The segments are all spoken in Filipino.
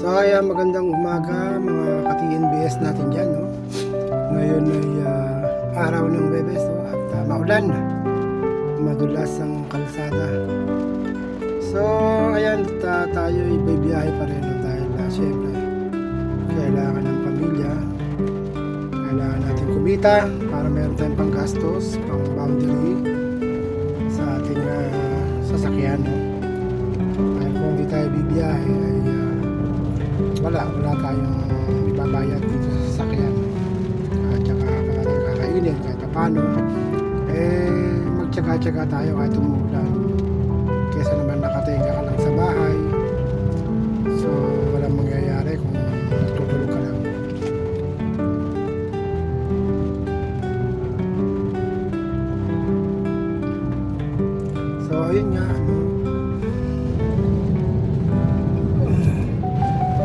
So ayan, magandang umaga mga ka-TNBS natin dyan, no? Ngayon ay araw ng Huwebes, no? At maulan, madulas ang kalsada. So ayan, tayo ay bibiyahe pa rin, no? Dahil syempre kailangan ng pamilya, kailangan natin kumita para meron tayong panggastos, pang boundary sa ating sasakyan, no? Dahil kung hindi tayo bibiyahe ay wala tayong ibabayad dito sa sasakyan at saka kakainin kahit paano, magtyaga-tyaga tayo kahit umuulan kesa naman nakatenga ka lang sa bahay. So walang mangyayari kung tutulog ka lang. So ayun nga,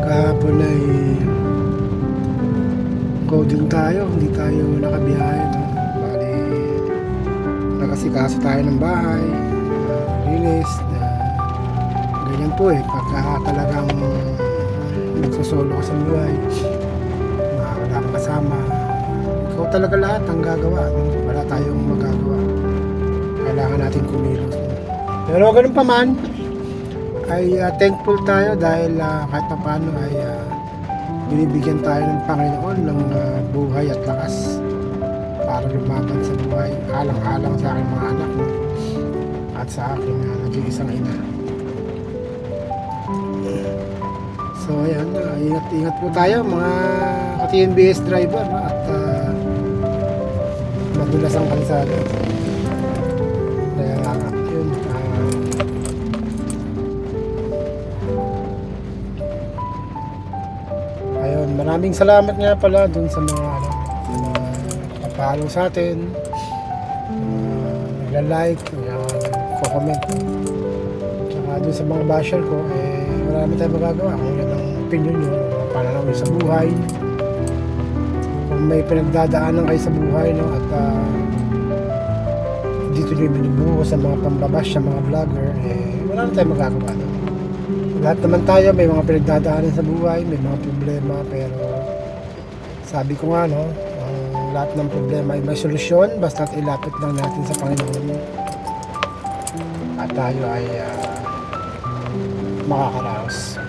kahapon ay coding tayo, hindi tayo nakabiyahe, no? Bali nakasikaso tayo ng bahay, linis, ganyan po pagka talagang nagsosolo ka sa buhay, wala kang kasama, ikaw talaga lahat ang gagawa, no? Wala tayong magagawa, kailangan natin kumilos, no? Pero ganun pa man ay thankful tayo dahil kahit pa paano ay binibigyan tayo ng Panginoon ng buhay at lakas para lumaban sa buhay, alang-alang sa aking mga anak, no? At sa aking nag-iisang ina. So ayan, ingat po tayo mga ka-TNBS driver, no? At madulas ang kalsada. Kaya yun, maraming salamat nga pala dun sa mga papalo sa atin, nagla-like, nagko-comment, tsaka dun sa mga basher ko, wala naman tayo magagawa kung yan ang opinion nyo, pananaw nyo sa buhay, kung may pinagdadaanan kayo sa buhay, no? At dito nyo binubuho sa mga pambabash sa mga vlogger, wala naman tayo magagawa, no? Lahat naman tayo may mga pinagdadaanan sa buhay, may mga problema, pero sabi ko nga, no, ang lahat ng problema ay may solusyon basta't ilapit lang natin sa Panginoon at tayo ay makakaraos.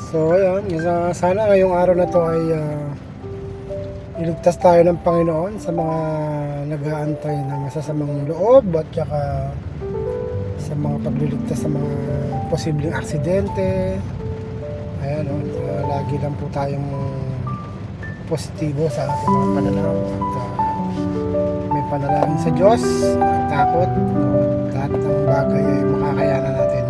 So ayan, sana ngayong araw na to ay iligtas tayo ng Panginoon sa mga nag-aantay ng masasamang loob at saka sa mga pagliligtas sa mga posibleng aksidente. Ayan, lagi lang po tayong positibo sa ating mga pananaw at may panalangin sa Diyos at takot, lahat ng bagay ay makakayanan natin.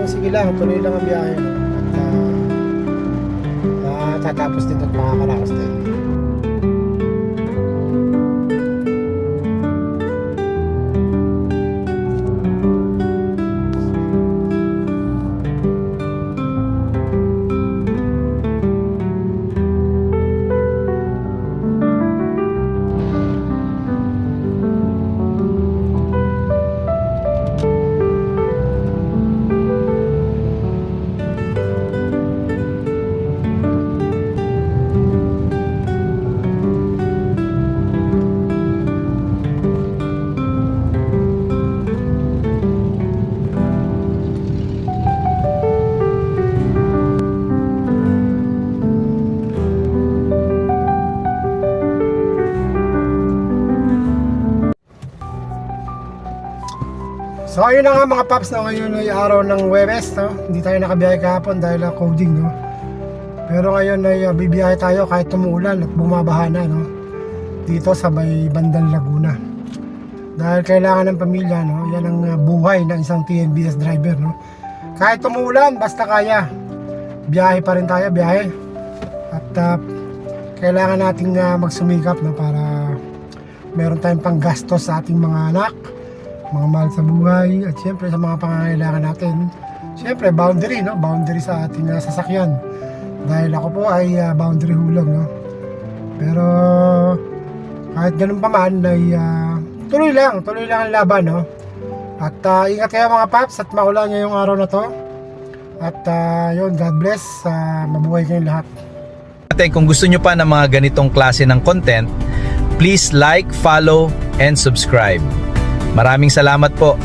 Sige lang, tuloy lang ang biyahe, no? At tatapos din at makakaraos din. So ayun na nga mga paps, na ngayon ay araw ng Huwebes, no? Hindi tayo nakabiyahe kahapon dahil coding, no? Pero ngayon ay bibiyahe tayo kahit tumuulan at bumabaha na, no? Dito sa may bandang Laguna. Dahil kailangan ng pamilya, no? Yan ang buhay ng isang TNBS driver, no? Kahit tumuulan, basta kaya, biyahe pa rin tayo, biyahe. At kailangan nating magsumikap, no? Para meron tayong panggastos sa ating mga anak, mga mahal sa buhay, at syempre sa mga pangangailangan natin. Syempre boundary, no? Boundary sa ating sasakyan. Dahil ako po ay boundary hulog, no? Pero kahit ganun pa man ay tuloy lang ang laban, no? At ingat kayo mga paps at maulan ngayong araw na to. At yun, God bless, mabuhay kayong lahat. At kung gusto nyo pa ng mga ganitong klase ng content, please like, follow, and subscribe. Maraming salamat po.